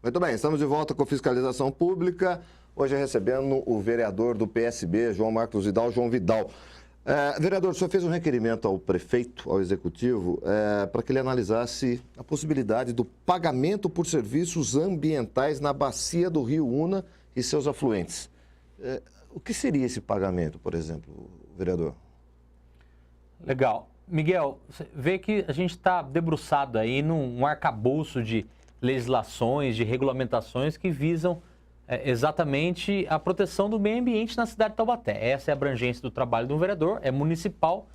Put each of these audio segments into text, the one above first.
Muito bem, estamos de volta com Fiscalização Pública. Hoje recebendo o vereador do PSB, João Marcos Vidal, João Vidal. Vereador, o senhor fez um requerimento ao prefeito, ao executivo, para que ele analisasse a possibilidade do pagamento por serviços ambientais na bacia do Rio Una e seus afluentes. O que seria esse pagamento, por exemplo, vereador? Legal. Miguel, você vê que a gente está debruçado aí num arcabouço de legislações, de regulamentações que visam exatamente a proteção do meio ambiente na cidade de Taubaté. Essa é a abrangência do trabalho do vereador, é municipal,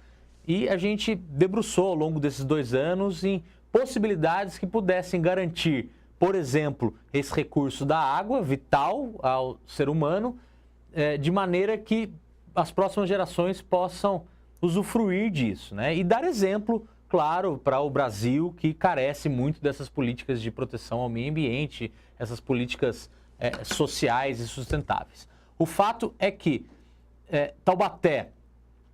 e a gente debruçou ao longo desses 2 anos em possibilidades que pudessem garantir, por exemplo, esse recurso da água, vital ao ser humano, de maneira que as próximas gerações possam usufruir disso, né? E dar exemplo, claro, para o Brasil, que carece muito dessas políticas de proteção ao meio ambiente, essas políticas sociais e sustentáveis. O fato é que Taubaté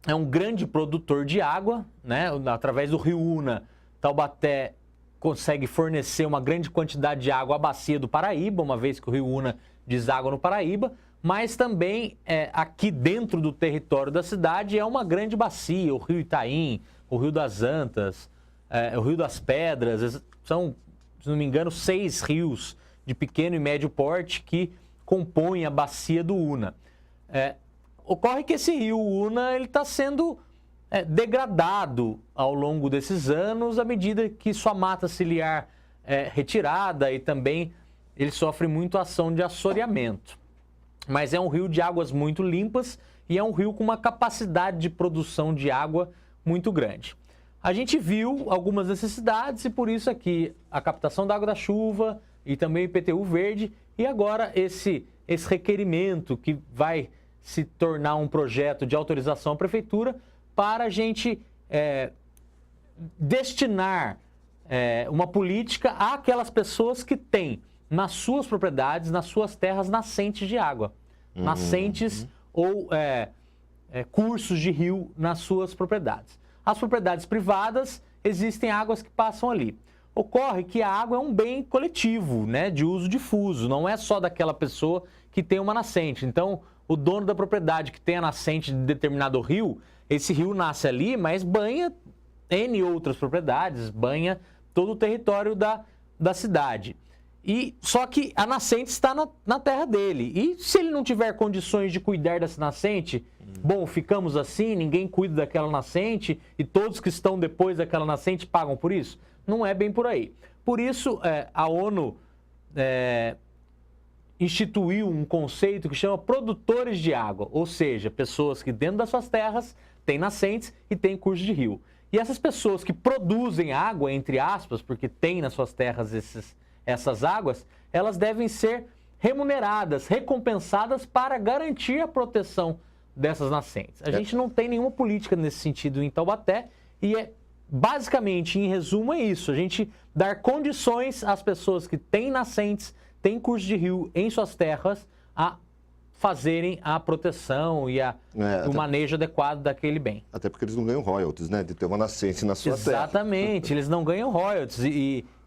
é um grande produtor de água, né? Através do Rio Una, Taubaté consegue fornecer uma grande quantidade de água à bacia do Paraíba, uma vez que o Rio Una deságua no Paraíba, mas também aqui dentro do território da cidade é uma grande bacia, o Rio Itaim, o Rio das Antas, o Rio das Pedras, são, se não me engano, 6 rios de pequeno e médio porte que compõem a bacia do Una. Ocorre que esse rio Una está sendo degradado ao longo desses anos à medida que sua mata ciliar é retirada e também ele sofre muito ação de assoreamento. Mas é um rio de águas muito limpas e é um rio com uma capacidade de produção de água muito grande. A gente viu algumas necessidades e por isso aqui a captação da água da chuva e também o IPTU verde e agora esse requerimento que vai se tornar um projeto de autorização à prefeitura para a gente destinar uma política àquelas pessoas que têm nas suas propriedades, nas suas terras, nascentes de água. Nascentes ou cursos de rio nas suas propriedades. As propriedades privadas, existem águas que passam ali. Ocorre que a água é um bem coletivo, né, de uso difuso, não é só daquela pessoa que tem uma nascente. Então, o dono da propriedade que tem a nascente de determinado rio, esse rio nasce ali, mas banha N outras propriedades, banha todo o território da cidade. Só que a nascente está na terra dele. E se ele não tiver condições de cuidar dessa nascente, bom, ficamos assim, ninguém cuida daquela nascente e todos que estão depois daquela nascente pagam por isso? Não é bem por aí. Por isso, a ONU instituiu um conceito que chama produtores de água, ou seja, pessoas que dentro das suas terras têm nascentes e têm cursos de rio. E essas pessoas que produzem água, entre aspas, porque têm nas suas terras essas águas, elas devem ser remuneradas, recompensadas para garantir a proteção dessas nascentes. A gente não tem nenhuma política nesse sentido em Taubaté e basicamente, em resumo, é isso. A gente dar condições às pessoas que têm nascentes, têm curso de rio em suas terras a fazerem a proteção e o manejo adequado daquele bem. Até porque eles não ganham royalties, né? De ter uma nascente na sua terra. Exatamente, eles não ganham royalties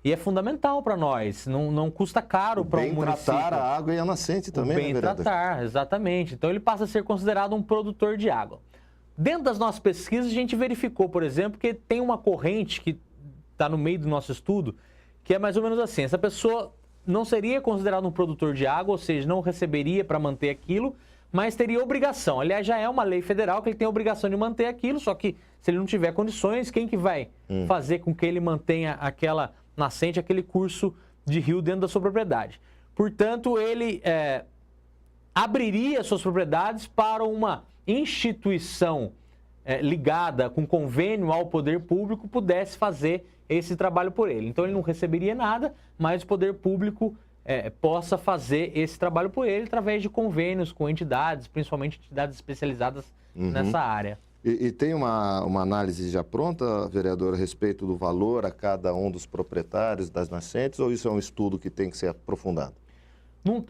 e é fundamental para nós, não custa caro para um município. Bem tratar a água e a nascente também, bem tratar, exatamente. Então ele passa a ser considerado um produtor de água. Dentro das nossas pesquisas, a gente verificou, por exemplo, que tem uma corrente que está no meio do nosso estudo, que é mais ou menos assim, essa pessoa não seria considerada um produtor de água, ou seja, não receberia para manter aquilo, mas teria obrigação. Aliás, já é uma lei federal que ele tem a obrigação de manter aquilo, só que se ele não tiver condições, quem que vai fazer com que ele mantenha aquela nascente, aquele curso de rio dentro da sua propriedade? Portanto, ele abriria suas propriedades para uma instituição ligada com convênio ao poder público pudesse fazer esse trabalho por ele. Então ele não receberia nada, mas o poder público possa fazer esse trabalho por ele através de convênios com entidades, principalmente entidades especializadas nessa área. E tem uma análise já pronta, vereador, a respeito do valor a cada um dos proprietários das nascentes, ou isso é um estudo que tem que ser aprofundado?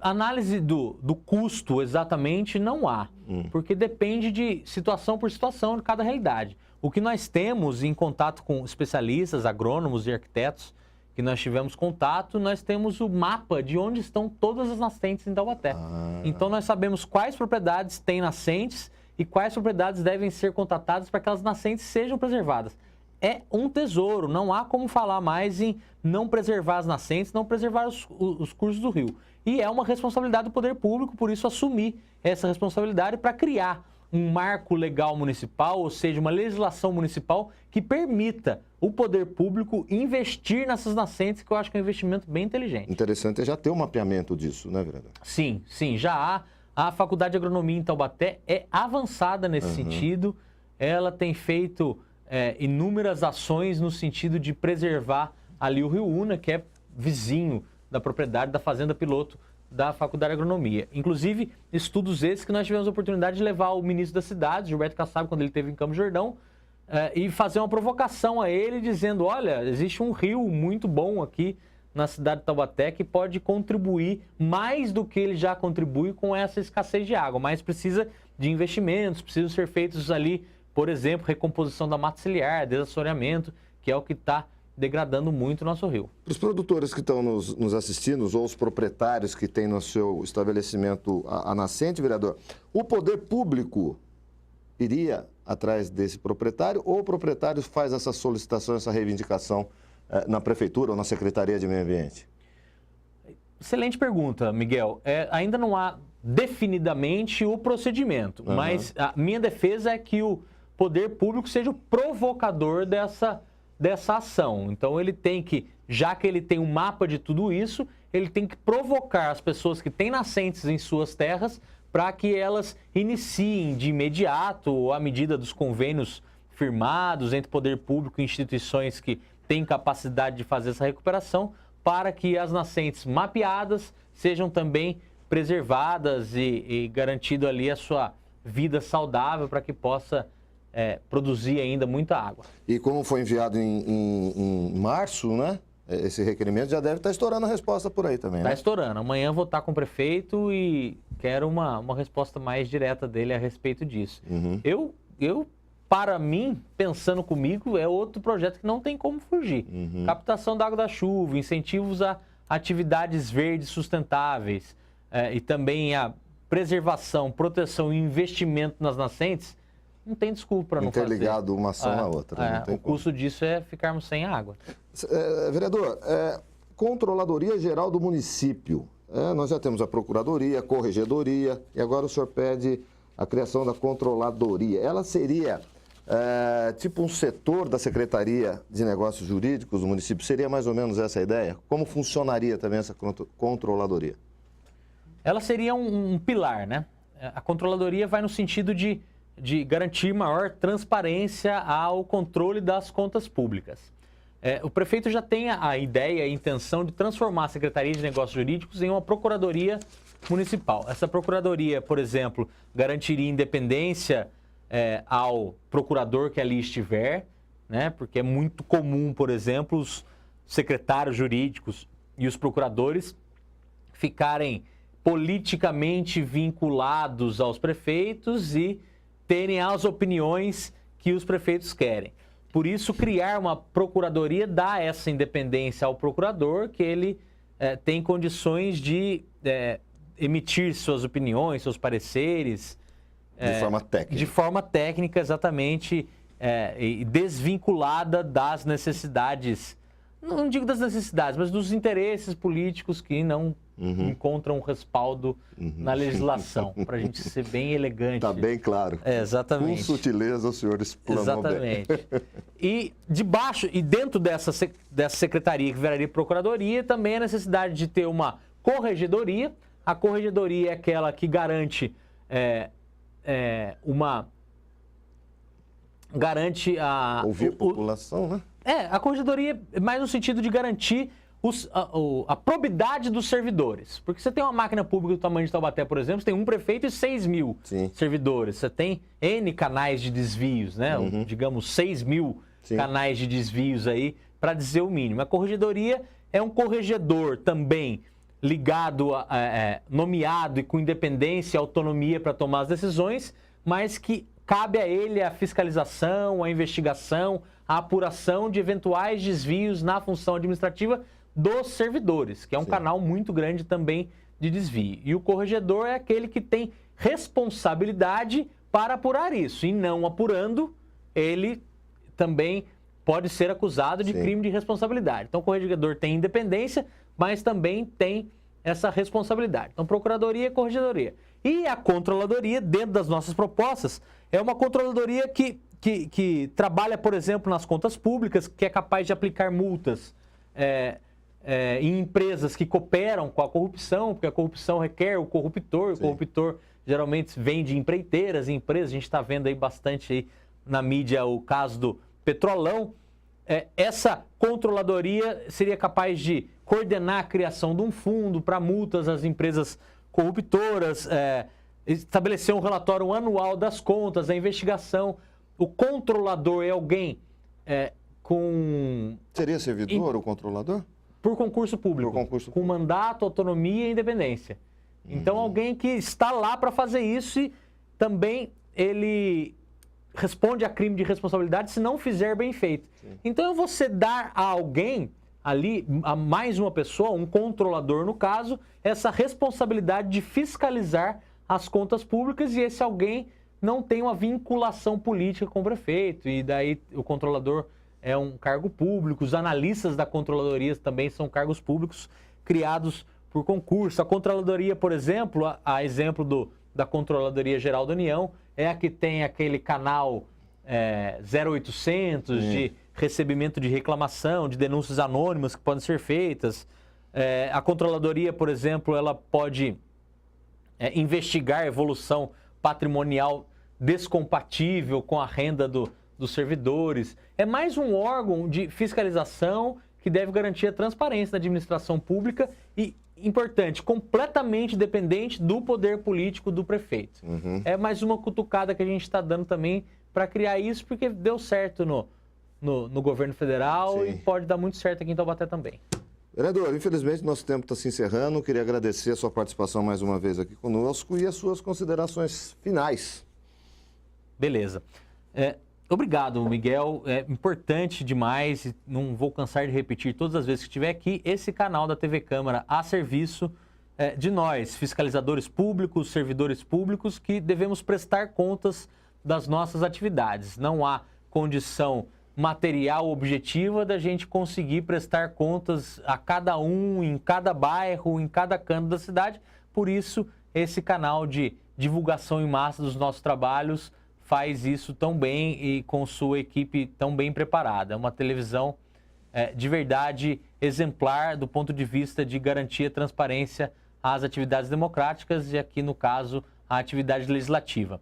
Análise do custo exatamente não há, porque depende de situação por situação de cada realidade. O que nós temos em contato com especialistas, agrônomos e arquitetos que que nós tivemos contato, nós temos o mapa de onde estão todas as nascentes em Taubaté. Então nós sabemos quais propriedades têm nascentes e quais propriedades devem ser contatadas para que aquelas nascentes sejam preservadas. É um tesouro, não há como falar mais em não preservar as nascentes, não preservar os cursos do rio. E é uma responsabilidade do poder público, por isso assumir essa responsabilidade para criar um marco legal municipal, ou seja, uma legislação municipal que permita o poder público investir nessas nascentes, que eu acho que é um investimento bem inteligente. Interessante é já ter um mapeamento disso, né, vereador? Sim, já há. A Faculdade de Agronomia em Taubaté é avançada nesse sentido. Ela tem feito inúmeras ações no sentido de preservar ali o Rio Una, que é vizinho da propriedade da Fazenda Piloto da Faculdade de Agronomia. Inclusive, estudos esses que nós tivemos a oportunidade de levar o ministro da cidade, Gilberto Kassab, quando ele esteve em Campos do Jordão, e fazer uma provocação a ele, dizendo, olha, existe um rio muito bom aqui na cidade de Taubaté que pode contribuir mais do que ele já contribui com essa escassez de água, mas precisa de investimentos, precisam ser feitos ali, por exemplo, recomposição da mata ciliar, desassoreamento, que é o que está degradando muito o nosso rio. Para os produtores que estão nos assistindo, ou os proprietários que têm no seu estabelecimento a nascente, vereador, o poder público iria atrás desse proprietário ou o proprietário faz essa solicitação, essa reivindicação na prefeitura ou na Secretaria de Meio Ambiente? Excelente pergunta, Miguel. Ainda não há definidamente o procedimento, mas a minha defesa é que o poder público seja o provocador dessa ação. Então ele tem que, já que ele tem um mapa de tudo isso, ele tem que provocar as pessoas que têm nascentes em suas terras para que elas iniciem de imediato, à medida dos convênios firmados entre poder público e instituições que têm capacidade de fazer essa recuperação, para que as nascentes mapeadas sejam também preservadas e garantido ali a sua vida saudável para que possa produzir ainda muita água. E como foi enviado em março, né? Esse requerimento já deve estar estourando a resposta por aí também, né? Está estourando. Amanhã eu vou estar com o prefeito e quero uma resposta mais direta dele a respeito disso. Eu, para mim, pensando comigo, é outro projeto que não tem como fugir. Captação da água da chuva, incentivos a atividades verdes sustentáveis e também a preservação, proteção e investimento nas nascentes. Não tem desculpa para não fazer. Interligado uma ação na outra. O custo disso é ficarmos sem água. Vereador, Controladoria Geral do Município. Nós já temos a Procuradoria, a Corregedoria e agora o senhor pede a criação da Controladoria. Ela seria tipo um setor da Secretaria de Negócios Jurídicos do município? Seria mais ou menos essa a ideia? Como funcionaria também essa Controladoria? Ela seria um pilar, né? A Controladoria vai no sentido de garantir maior transparência ao controle das contas públicas. O prefeito já tem a ideia, a intenção de transformar a Secretaria de Negócios Jurídicos em uma Procuradoria Municipal. Essa Procuradoria, por exemplo, garantiria independência ao procurador que ali estiver, né? Porque é muito comum, por exemplo, os secretários jurídicos e os procuradores ficarem politicamente vinculados aos prefeitos e terem as opiniões que os prefeitos querem. Por isso, criar uma procuradoria dá essa independência ao procurador, que ele tem condições de emitir suas opiniões, seus pareceres. De forma técnica. De forma técnica, exatamente, e desvinculada das necessidades, não digo das necessidades, mas dos interesses políticos que não encontram respaldo na legislação, para a gente ser bem elegante. Está bem claro. Exatamente. Com sutileza o senhor explanou exatamente. Bem. E debaixo, e dentro dessa secretaria que viraria procuradoria, também a necessidade de ter uma corregedoria. A corregedoria é aquela que garante ouvir a população, né? A corregedoria é mais no sentido de garantir a probidade dos servidores. Porque você tem uma máquina pública do tamanho de Taubaté, por exemplo, você tem um prefeito e 6 mil servidores. Você tem N canais de desvios, né? Digamos, 6 mil canais de desvios aí, para dizer o mínimo. A corregedoria é um corregedor também ligado, nomeado e com independência e autonomia para tomar as decisões, mas que cabe a ele a fiscalização, a investigação, a apuração de eventuais desvios na função administrativa dos servidores, que é um canal muito grande também de desvio. E o corregedor é aquele que tem responsabilidade para apurar isso. E não apurando, ele também pode ser acusado de crime de responsabilidade. Então, o corregedor tem independência, mas também tem essa responsabilidade. Então, procuradoria e corregedoria. E a controladoria, dentro das nossas propostas, é uma controladoria que trabalha, por exemplo, nas contas públicas, que é capaz de aplicar multas em empresas que cooperam com a corrupção, porque a corrupção requer o corruptor, o corruptor geralmente vem de empreiteiras e empresas, a gente está vendo aí bastante aí na mídia o caso do Petrolão. Essa controladoria seria capaz de coordenar a criação de um fundo para multas às empresas corruptoras, estabelecer um relatório anual das contas, a investigação. O controlador é alguém com... Seria servidor o controlador? Por concurso público, com mandato, autonomia e independência. Então, alguém que está lá para fazer isso e também ele responde a crime de responsabilidade se não fizer bem feito. Então, você dar a alguém ali, a mais uma pessoa, um controlador no caso, essa responsabilidade de fiscalizar as contas públicas e esse alguém não tem uma vinculação política com o prefeito e daí o controlador é um cargo público, os analistas da controladoria também são cargos públicos criados por concurso. A controladoria, por exemplo, a exemplo da Controladoria Geral da União, é a que tem aquele canal 0800 de recebimento de reclamação, de denúncias anônimas que podem ser feitas. A controladoria, por exemplo, ela pode investigar a evolução patrimonial descompatível com a renda dos servidores. É mais um órgão de fiscalização que deve garantir a transparência da administração pública e, importante, completamente dependente do poder político do prefeito. É mais uma cutucada que a gente está dando também para criar isso, porque deu certo no governo federal e pode dar muito certo aqui em Taubaté também. Vereador, infelizmente nosso tempo está se encerrando. Queria agradecer a sua participação mais uma vez aqui conosco e as suas considerações finais. Beleza. Obrigado, Miguel. É importante demais, e não vou cansar de repetir todas as vezes que estiver aqui, esse canal da TV Câmara a serviço de nós, fiscalizadores públicos, servidores públicos, que devemos prestar contas das nossas atividades. Não há condição material objetiva da gente conseguir prestar contas a cada um, em cada bairro, em cada canto da cidade. Por isso, esse canal de divulgação em massa dos nossos trabalhos faz isso tão bem e com sua equipe tão bem preparada. É uma televisão de verdade exemplar do ponto de vista de garantir a transparência às atividades democráticas e aqui, no caso, a atividade legislativa.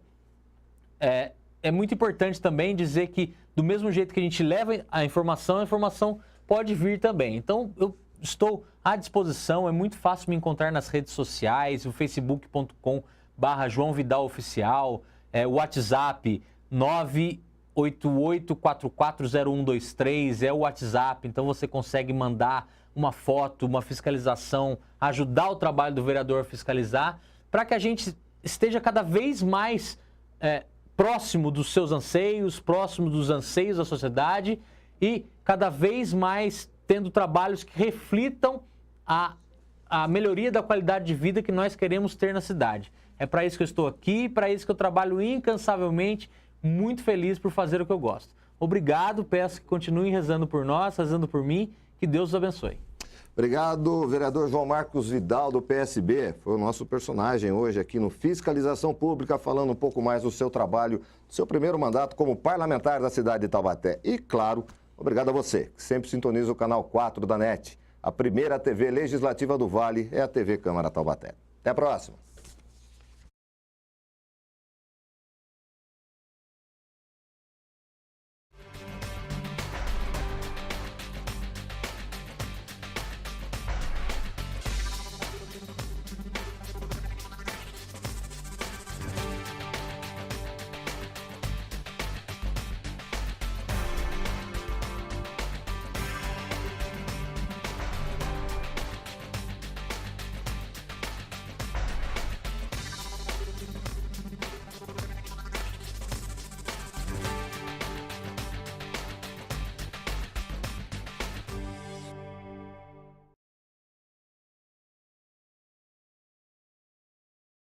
É muito importante também dizer que, do mesmo jeito que a gente leva a informação pode vir também. Então, eu estou à disposição, é muito fácil me encontrar nas redes sociais, o facebook.com/João Vidal Oficial, o WhatsApp 988440123, é o WhatsApp, então você consegue mandar uma foto, uma fiscalização, ajudar o trabalho do vereador a fiscalizar, para que a gente esteja cada vez mais próximo dos seus anseios, próximo dos anseios da sociedade e cada vez mais tendo trabalhos que reflitam a melhoria da qualidade de vida que nós queremos ter na cidade. É para isso que eu estou aqui, para isso que eu trabalho incansavelmente, muito feliz por fazer o que eu gosto. Obrigado, peço que continuem rezando por nós, rezando por mim, que Deus os abençoe. Obrigado, vereador João Marcos Vidal, do PSB. Foi o nosso personagem hoje aqui no Fiscalização Pública, falando um pouco mais do seu trabalho, do seu primeiro mandato como parlamentar da cidade de Taubaté. E, claro, obrigado a você, que sempre sintoniza o canal 4 da NET. A primeira TV legislativa do Vale é a TV Câmara Taubaté. Até a próxima.